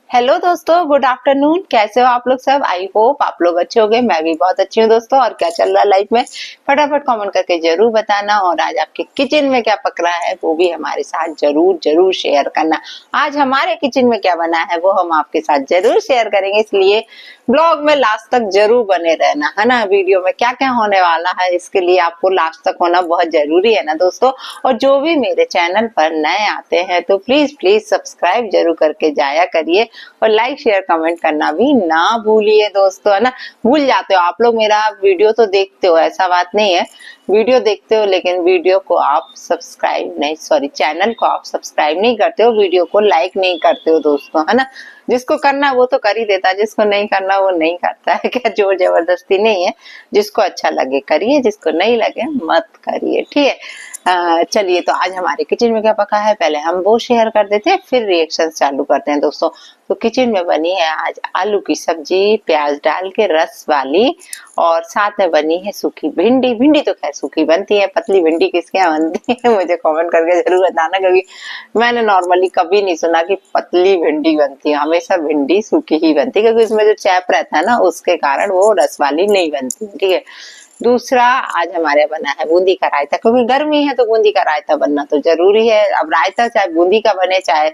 Hello दोस्तों, good afternoon. कैसे हो आप लोग सब? आई होप आप लोग अच्छे होंगे। मैं भी बहुत अच्छी हूँ दोस्तों। और क्या चल रहा है लाइफ में, फटाफट कमेंट करके जरूर बताना। और आज आपके किचन में क्या पक रहा है वो भी हमारे साथ जरूर जरूर शेयर करना। आज हमारे किचन में क्या बना है वो हम आपके साथ जरूर शेयर करेंगे, इसलिए ब्लॉग में लास्ट तक जरूर बने रहना, है ना। वीडियो में क्या क्या होने वाला है इसके लिए आपको लास्ट तक होना बहुत जरूरी है ना दोस्तों। और जो भी मेरे चैनल पर नए आते हैं तो प्लीज प्लीज सब्सक्राइब जरूर करके जाया करिए और लाइक शेयर कमेंट करना भी ना भूलिए दोस्तों, है ना। भूल जाते हो आप लोग, मेरा वीडियो तो देखते हो, ऐसा बात नहीं है, वीडियो देखते हो लेकिन वीडियो को आप सब्सक्राइब नहीं, सॉरी चैनल को आप सब्सक्राइब नहीं करते हो, वीडियो को लाइक नहीं करते हो दोस्तों, है ना। जिसको करना वो तो कर ही देता है, जिसको नहीं करना वो नहीं करता है। क्या जोर जबरदस्ती नहीं है, जिसको अच्छा लगे करिए, जिसको नहीं लगे मत करिए, ठीक है। चलिए, तो आज हमारे किचन में क्या पका है पहले हम वो शेयर कर देते हैं, फिर रिएक्शन चालू करते हैं दोस्तों। तो किचन में बनी है आज आलू की सब्जी, प्याज डाल के रस वाली, और साथ में बनी है सूखी भिंडी। भिंडी तो खैर सूखी बनती है, पतली भिंडी किसके यहाँ बनती है मुझे कमेंट करके जरूर बताना, क्योंकि मैंने नॉर्मली कभी नहीं सुना कि पतली भिंडी बनती है। हमेशा भिंडी सूखी ही बनती है, क्योंकि उसमें जो चैप रहता है ना उसके कारण वो रस वाली नहीं बनती, ठीक है। दूसरा, आज हमारे बना है बूंदी का रायता, क्योंकि गर्मी है तो बूंदी का रायता बनना तो जरूरी है। अब रायता चाहे बूंदी का बने, चाहे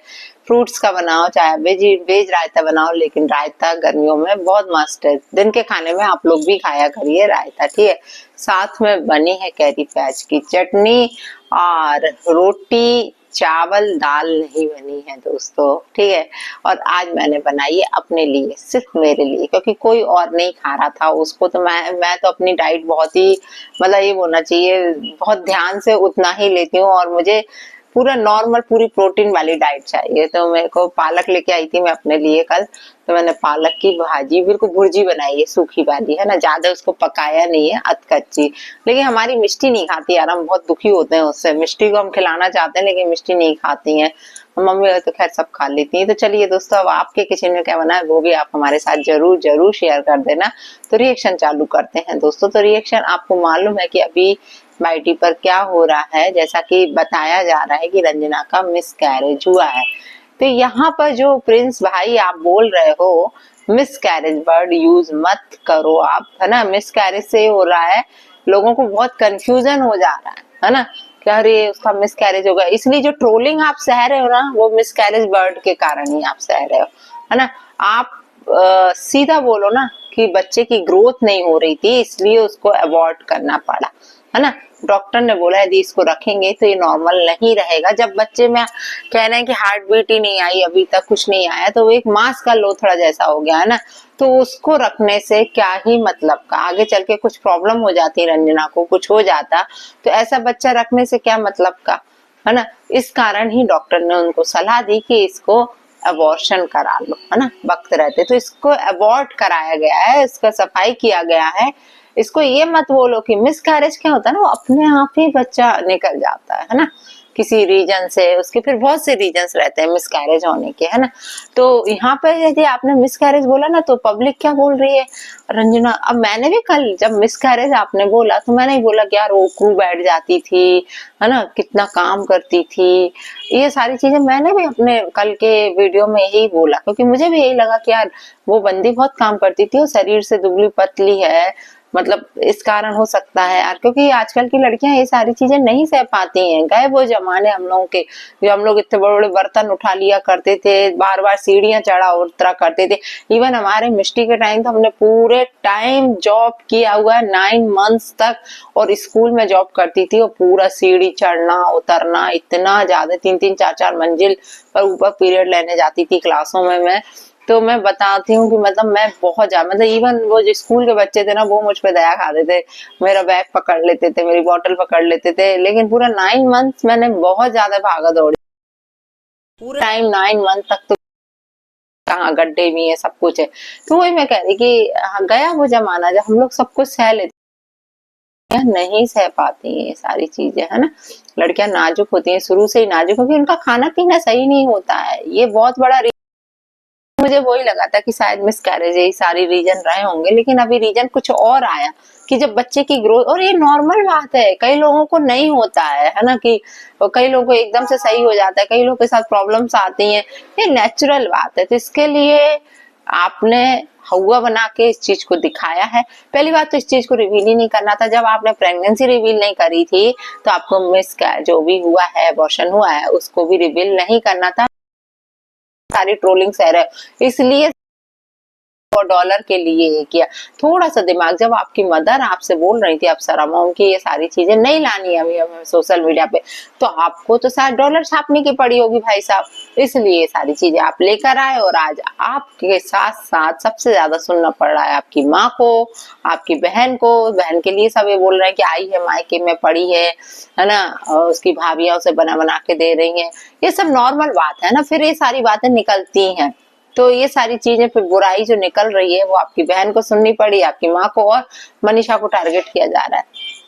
फ्रूट्स का बनाओ, चाहे वेज रायता बनाओ, लेकिन रायता गर्मियों में बहुत मस्त है। दिन के खाने में आप लोग भी खाया करिए रायता, ठीक है। साथ में बनी है कैरी प्याज की चटनी, और रोटी चावल दाल नहीं बनी है दोस्तों, ठीक है। और आज मैंने बनाई है अपने लिए, सिर्फ मेरे लिए, क्योंकि कोई और नहीं खा रहा था उसको। तो मैं तो अपनी डाइट बहुत ही, मतलब ये बोलना चाहिए, बहुत ध्यान से उतना ही लेती हूँ, और मुझे पूरा नॉर्मल पूरी प्रोटीन वाली डाइट चाहिए। तो मेरे को पालक लेके आई थी मैं अपने लिए कल, तो मैंने पालक की भाजी, बिल्कुल भुर्जी बनाई है सूखी वाली, है ना, ज्यादा उसको पकाया नहीं है, अध कच्ची। लेकिन हमारी मिष्टी नहीं खाती यार, हम बहुत दुखी होते हैं उससे। मिष्टी को हम खिलाना चाहते हैं लेकिन मिष्टी नहीं खाती है, मम्मी तो खैर सब खा लेती है। तो चलिए दोस्तों, अब आपके किचन में क्या बना है वो भी आप हमारे साथ जरूर जरूर शेयर कर देना। तो रिएक्शन चालू करते हैं दोस्तों। तो रिएक्शन, आपको मालूम है कि अभी माइटी पर क्या हो रहा है, जैसा कि बताया जा रहा है कि रंजना का मिसकैरेज हुआ है। तो यहाँ पर जो प्रिंस भाई आप बोल रहे हो, मिसकैरेज वर्ड यूज मत करो आप, है ना। मिसकैरेज से हो रहा है, लोगों को बहुत कंफ्यूजन हो जा रहा है ना, कि अरे उसका मिसकैरेज होगा। इसलिए जो ट्रोलिंग आप सह रहे हो ना, वो मिसकैरेज वर्ड के कारण ही आप सह रहे हो, है ना। आप सीधा बोलो ना कि बच्चे की ग्रोथ नहीं हो रही थी इसलिए उसको अबॉर्ट करना पड़ा, है ना। डॉक्टर ने बोला यदि इसको रखेंगे तो ये नॉर्मल नहीं रहेगा। जब बच्चे में कह रहे हैं कि हार्ट बीट ही नहीं आई, अभी तक कुछ नहीं आया, तो वो एक मांस का लोथड़ा जैसा हो गया, है ना। तो उसको रखने से क्या ही मतलब का, आगे चल के कुछ प्रॉब्लम हो जाती, रंजना को कुछ हो जाता, तो ऐसा बच्चा रखने से क्या मतलब का, है ना। इस कारण ही डॉक्टर ने उनको सलाह दी कि इसको अबॉर्शन करा लो, है ना, वक्त रहते। तो इसको अबॉर्ट कराया गया है, इसका सफाई किया गया है। इसको ये मत बोलो कि मिसकैरेज क्या होता है ना, वो अपने आप ही बच्चा निकल जाता है ना, किसी रीजन से। उसके फिर बहुत से रीजन्स रहते हैं मिसकैरेज होने के, है ना। तो यहाँ पर यदि आपने मिसकैरेज बोला ना, तो पब्लिक क्या बोल रही है, रंजना। अब मैंने भी कल जब मिसकैरेज आपने बोला तो मैंने ही बोला कि यार वो क्रू बैठ जाती थी, है ना, कितना काम करती थी, ये सारी चीजें मैंने भी अपने कल के वीडियो में यही बोला, क्योंकि मुझे भी यही लगा कि यार वो बंदी बहुत काम करती थी, वो शरीर से दुबली पतली है, मतलब इस कारण हो सकता है यार, क्योंकि आजकल की लड़कियां ये सारी चीजें नहीं सह पाती हैं। गए वो जमाने हम लोगों के, जो हम लोग इतने बड़े बड़े बर्तन उठा लिया करते थे, बार बार सीढ़ियां चढ़ा उतरा करते थे। इवन हमारे मिष्टी के टाइम तो हमने पूरे टाइम जॉब किया हुआ है, 9 मंथ्स तक, और स्कूल में जॉब करती थी, और पूरा सीढ़ी चढ़ना उतरना, इतना ज्यादा 3-3, 4-4 मंजिल पर ऊपर पीरियड लेने जाती थी क्लासों में मैं। तो मैं बताती हूँ कि मतलब मैं बहुत ज्यादा, मतलब इवन वो जो स्कूल के बच्चे थे ना, वो मुझ पे दया खाते थे, मेरा बैग पकड़ लेते थे, मेरी बोतल पकड़ लेते थे। लेकिन पूरा 9 मंथ्स मैंने बहुत ज्यादा भागा दौड़ी, पूरा टाइम 9 मंथ तक तो कहाँ, गड्ढे भी है, सब कुछ है। तो वही मैं कह रही कि गया वो जमाना जब हम लोग सब कुछ सह लेते हैं, नहीं सह पाती हैं ये सारी चीजें, है ना। लड़कियां नाजुक होती हैं, शुरू से ही नाजुक, क्योंकि उनका खाना पीना सही नहीं होता है। ये बहुत बड़ा मुझे वही लगा था कि शायद मिसकैरेज यही सारी रीजन रहे होंगे, लेकिन अभी रीजन कुछ और आया कि जब बच्चे की ग्रोथ, और ये नॉर्मल बात है, कई लोगों को नहीं होता है ना, कि कई लोगों को एकदम से सही हो जाता है, कई लोगों के साथ प्रॉब्लम्स आती हैं, ये नेचुरल बात है। तो इसके लिए आपने हुआ बना के इस चीज को दिखाया है। पहली बात तो इस चीज को रिवील ही नहीं करना था। जब आपने प्रेगनेंसी रिवील नहीं करी थी तो आपको जो भी हुआ है, अबॉर्शन हुआ है, उसको भी रिवील नहीं करना था। सारी ट्रोलिंग सह रहे, इसलिए और डॉलर के लिए ये किया। थोड़ा सा दिमाग, जब आपकी मदर आपसे बोल रही थी अप्सरा मॉम की ये सारी चीजें नहीं लानी है अभी हमें सोशल मीडिया पे, तो आपको तो शायद डॉलर छापने की पड़ी होगी भाई साहब, इसलिए ये सारी चीजें आप लेकर आए। और आज आपके साथ साथ सबसे ज्यादा सुनना पड़ रहा है आपकी माँ को, आपकी बहन को। बहन के लिए सब ये बोल रहे हैं कि आई है मायके में पड़ी है ना, और उसकी भाभियां उसे बना बना के दे रही हैं। ये सब नॉर्मल बात है ना, फिर ये सारी बातें निकलती हैं। तो ये सारी चीजें, फिर बुराई जो निकल रही है वो आपकी बहन को सुननी पड़ी, आपकी माँ को, और मनीषा को टारगेट किया जा रहा है।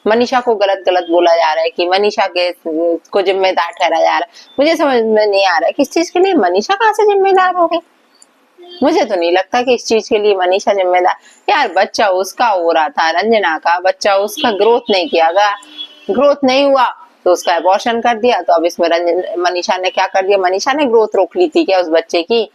मनीषा को गलत गलत बोला जा रहा है कि मनीषा के को जिम्मेदार ठहराया जा रहा है। मुझे समझ में नहीं आ रहा है किस चीज के लिए मनीषा कहाँ से जिम्मेदार हो गई। मुझे तो नहीं लगता कि इस चीज के लिए मनीषा जिम्मेदार। यार बच्चा उसका हो रहा था, रंजना का बच्चा, उसका ग्रोथ नहीं किया गया, ग्रोथ नहीं हुआ तो उसका अबॉर्शन कर दिया। तो अब इसमें मनीषा ने क्या कर दिया, मनीषा ने ग्रोथ रोक ली थी क्या उस बच्चे की।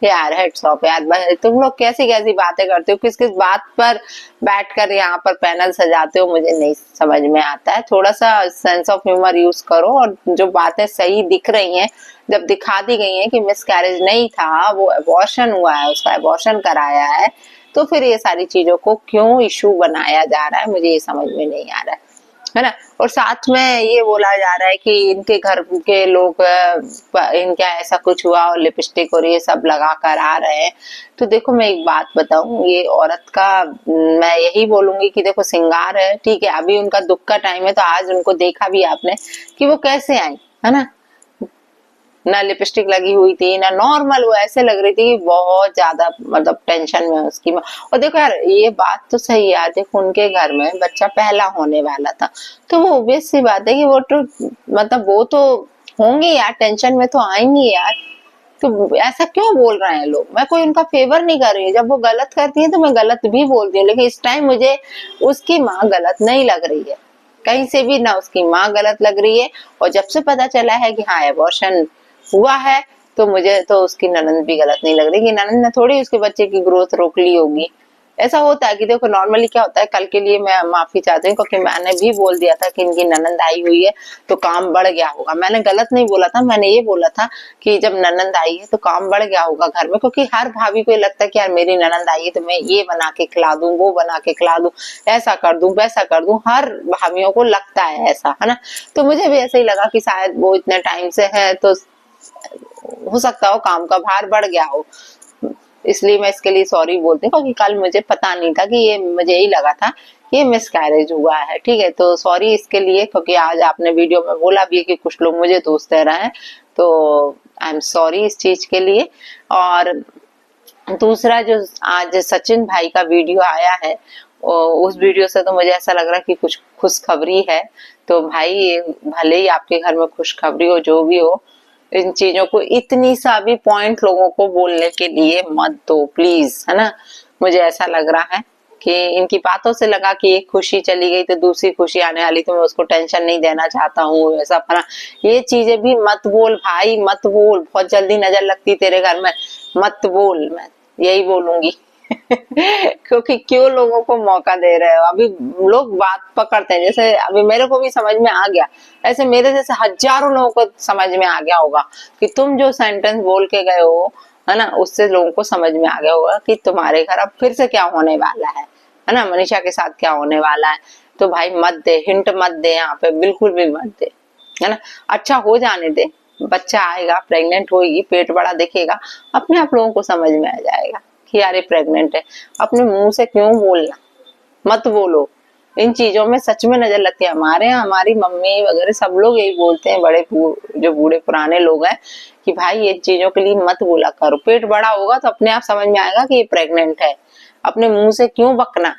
यार हेड्स ऑफ यार, तुम लोग कैसी कैसी बातें करते हो, किस किस बात पर बैठकर यहाँ पर पैनल सजाते हो, मुझे नहीं समझ में आता है। थोड़ा सा सेंस ऑफ ह्यूमर यूज करो, और जो बातें सही दिख रही हैं, जब दिखा दी गई हैं कि मिसकैरेज नहीं था, वो अबॉर्शन हुआ है, उसका अबॉर्शन कराया है, तो फिर ये सारी चीजों को क्यों इशू बनाया जा रहा है, मुझे ये समझ में नहीं आ रहा है ना। और साथ में ये बोला जा रहा है कि इनके घर के लोग इनका ऐसा कुछ हुआ और लिपस्टिक और ये सब लगा कर आ रहे हैं। तो देखो मैं एक बात बताऊं, ये औरत का मैं यही बोलूंगी कि देखो श्रृंगार है, ठीक है, अभी उनका दुख का टाइम है, तो आज उनको देखा भी आपने कि वो कैसे आई है ना, ना लिपस्टिक लगी हुई थी ना नॉर्मल, वो ऐसे लग रही थी कि बहुत ज्यादा मतलब टेंशन में उसकी माँ। और देखो यार ये बात तो सही है यार, देखो उनके घर में बच्चा पहला होने वाला था, तो वो ऑब्वियस सी बात है कि वो तो मतलब वो तो होंगे यार, टेंशन में तो आएंगे यार। तो ऐसा क्यों बोल रहे हैं लोग, मैं कोई उनका फेवर नहीं कर रही हूँ, जब वो गलत करती है तो मैं गलत भी बोलती हूँ, लेकिन इस टाइम मुझे उसकी माँ गलत नहीं लग रही है कहीं से भी, ना उसकी माँ गलत लग रही है। और जब से पता चला है कि हाँ अबॉर्शन हुआ है, तो मुझे तो उसकी ननंद भी गलत नहीं लग रही कि ननंद ने थोड़ी उसके बच्चे की ग्रोथ रोक ली होगी। ऐसा होता है कि देखो नॉर्मली क्या होता है, कल के लिए मैं माफी चाहती हूँ क्योंकि मैंने भी बोल दिया था कि इनकी ननंद आई हुई है तो काम बढ़ गया होगा। मैंने गलत नहीं बोला था, मैंने ये बोला था कि जब ननंद आई है तो काम बढ़ गया होगा घर में, क्योंकि हर भाभी को ये लगता है कि यार मेरी ननंद आई है तो मैं ये बना के खिला दूं, वो बना के खिला दूं, ऐसा कर दूं, वैसा कर दूं, हर भाभियों को लगता है ऐसा, है ना। तो मुझे भी ऐसा ही लगा कि शायद वो इतने टाइम से है तो हो सकता हो काम का भार बढ़ गया हो, इसलिए मैं इसके लिए सॉरी बोलती हूँ, क्योंकि कल मुझे पता नहीं था कि ये, मुझे यही लगा था ये मिसकैरेज हुआ है, ठीक है। तो सॉरी इसके लिए, क्योंकि आज आपने वीडियो में बोला भी है कि कुछ लोग मुझे दोस्त कह रहे हैं, तो आई एम सॉरी इस चीज के लिए। और दूसरा जो आज सचिन भाई का वीडियो आया है, उस वीडियो से तो मुझे ऐसा लग रहा है कि कुछ खुशखबरी है। तो भाई भले ही आपके घर में खुशखबरी हो, जो भी हो, इन चीजों को इतनी सा भी पॉइंट लोगों को बोलने के लिए मत दो प्लीज, है ना। मुझे ऐसा लग रहा है कि इनकी बातों से लगा कि एक खुशी चली गई तो दूसरी खुशी आने वाली, तो मैं उसको टेंशन नहीं देना चाहता हूँ, ऐसा फला, ये चीजें भी मत बोल भाई, मत बोल, बहुत जल्दी नजर लगती तेरे घर में, मत बोल, मैं यही बोलूंगी। क्योंकि क्यों लोगों को मौका दे रहे हो, अभी लोग बात पकड़ते हैं, जैसे अभी मेरे को भी समझ में आ गया, ऐसे मेरे जैसे हजारों लोगों को समझ में आ गया होगा कि तुम जो सेंटेंस बोल के गए हो, है ना, उससे लोगों को समझ में आ गया होगा कि तुम्हारे घर अब फिर से क्या होने वाला है ना, मनीषा के साथ क्या होने वाला है। तो भाई मत दे, हिंट मत दे यहाँ पे, बिल्कुल भी मत दे, है ना। अच्छा हो जाने दे, बच्चा आएगा, प्रेग्नेंट होगी, पेट बड़ा दिखेगा, अपने आप लोगों को समझ में आ जाएगा कि यार ये प्रेग्नेंट है। अपने मुंह से क्यों बोलना, मत बोलो, इन चीजों में सच में नजर लगती है। हमारे यहाँ हमारी मम्मी वगैरह सब लोग यही बोलते हैं, बड़े जो बूढ़े पुराने लोग हैं, कि भाई ये चीजों के लिए मत बोला करो, पेट बड़ा होगा तो अपने आप समझ में आएगा कि ये प्रेग्नेंट है, अपने मुंह से क्यों बकना,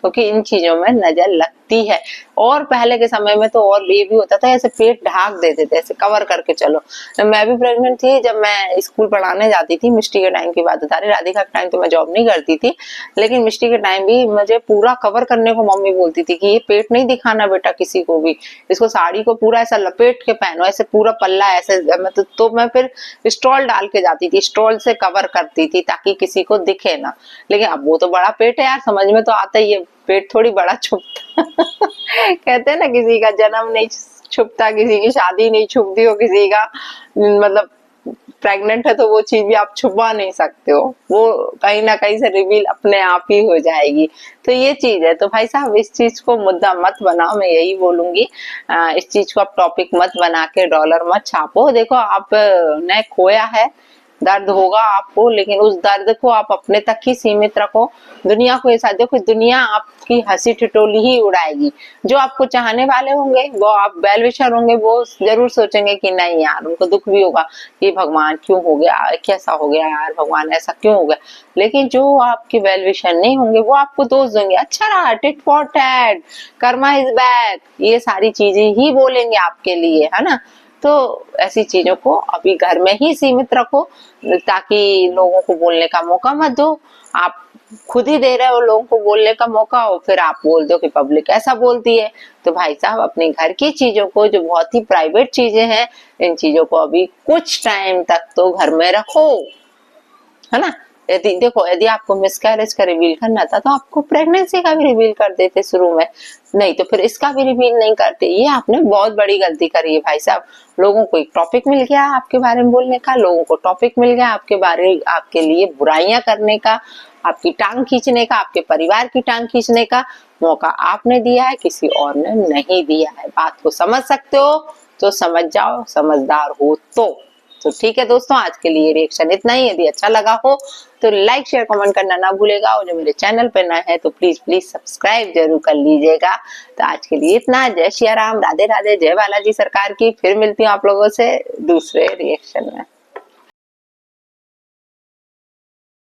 क्योंकि इन चीजों में नजर लग छुपती है। और पहले के समय में तो और ये भी होता था, ऐसे पेट ढाक देते थे, ऐसे कवर करके चलो। मैं भी प्रेग्नेंट थी जब मैं स्कूल पढ़ाने जाती थी, मिष्टी के टाइम की बात बता रही, राधिका के टाइम तो मैं जॉब नहीं करती थी, लेकिन मिष्टी के टाइम भी मुझे पूरा कवर करने को मम्मी बोलती थी कि ये पेट नहीं दिखाना बेटा किसी को भी, इसको साड़ी को पूरा ऐसा लपेट के पहनो, ऐसे पूरा पल्ला ऐसे। तो मैं फिर स्टॉल डाल के जाती थी, स्टॉल से कवर करती थी ताकि किसी को दिखे ना। लेकिन अब वो तो बड़ा पेट है यार, समझ में तो आता ही है, पेट थोड़ी बड़ा छुपता कहते हैं ना, किसी का जन्म नहीं छुपता, किसी की शादी नहीं छुपती हो, किसी का मतलब प्रेग्नेंट है तो वो चीज भी आप छुपा नहीं सकते हो, वो कहीं ना कहीं से रिवील अपने आप ही हो जाएगी। तो ये चीज है। तो भाई साहब इस चीज को मुद्दा मत बनाओ, मैं यही बोलूंगी। इस चीज को आप टॉपिक मत बना के डॉलर मत छापो। देखो आप ने खोया है, दर्द होगा आपको, लेकिन उस दर्द को आप अपने तक ही सीमित रखो। दुनिया को ऐसा देखो, दुनिया आपकी हंसी ठिठोली ही उड़ाएगी। जो आपको चाहने वाले होंगे, वो आप वेल विशर होंगे, वो जरूर सोचेंगे कि नहीं यार, उनको दुख भी होगा कि भगवान क्यों हो गया, कैसा हो गया यार, भगवान ऐसा क्यों हो गया। लेकिन जो आपके वेल विशर नहीं होंगे वो आपको दोष देंगे, अच्छा रहा, tit for tat, Karma is back, ये सारी चीजें ही बोलेंगे आपके लिए, है ना। तो ऐसी चीजों को अभी घर में ही सीमित रखो, ताकि लोगों को बोलने का मौका मत दो। आप खुद ही दे रहे हो लोगों को बोलने का मौका, और फिर आप बोल दो कि पब्लिक ऐसा बोलती है। तो भाई साहब अपने घर की चीजों को, जो बहुत ही प्राइवेट चीजें हैं, इन चीजों को अभी कुछ टाइम तक तो घर में रखो, है ना। यदि देखो, यदि आपको मिसकैरेज का रिवील करना था तो आपको प्रेगनेंसी का भी रिवील कर देते शुरू में, नहीं तो फिर इसका भी रिवील नहीं करते। ये आपने बहुत बड़ी गलती करी है भाई साहब। लोगों को एक टॉपिक मिल गया आपके बारे में बोलने का, लोगों को टॉपिक मिल गया आपके लिए बुराइयां करने का, आपकी टांग खींचने का, आपके परिवार की टांग खींचने का मौका आपने दिया है, किसी और ने नहीं दिया है। बात को समझ सकते हो तो समझ जाओ, समझदार हो तो ठीक है दोस्तों, आज के लिए रिएक्शन इतना ही। यदि अच्छा लगा हो तो लाइक शेयर कमेंट करना ना भूलेगा, और जो मेरे चैनल पे नए है तो प्लीज सब्सक्राइब जरूर कर लीजिएगा। तो आज के लिए इतना। जय श्री राम, राधे राधे, जय बालाजी सरकार की। फिर मिलती हूँ आप लोगों से दूसरे रिएक्शन में।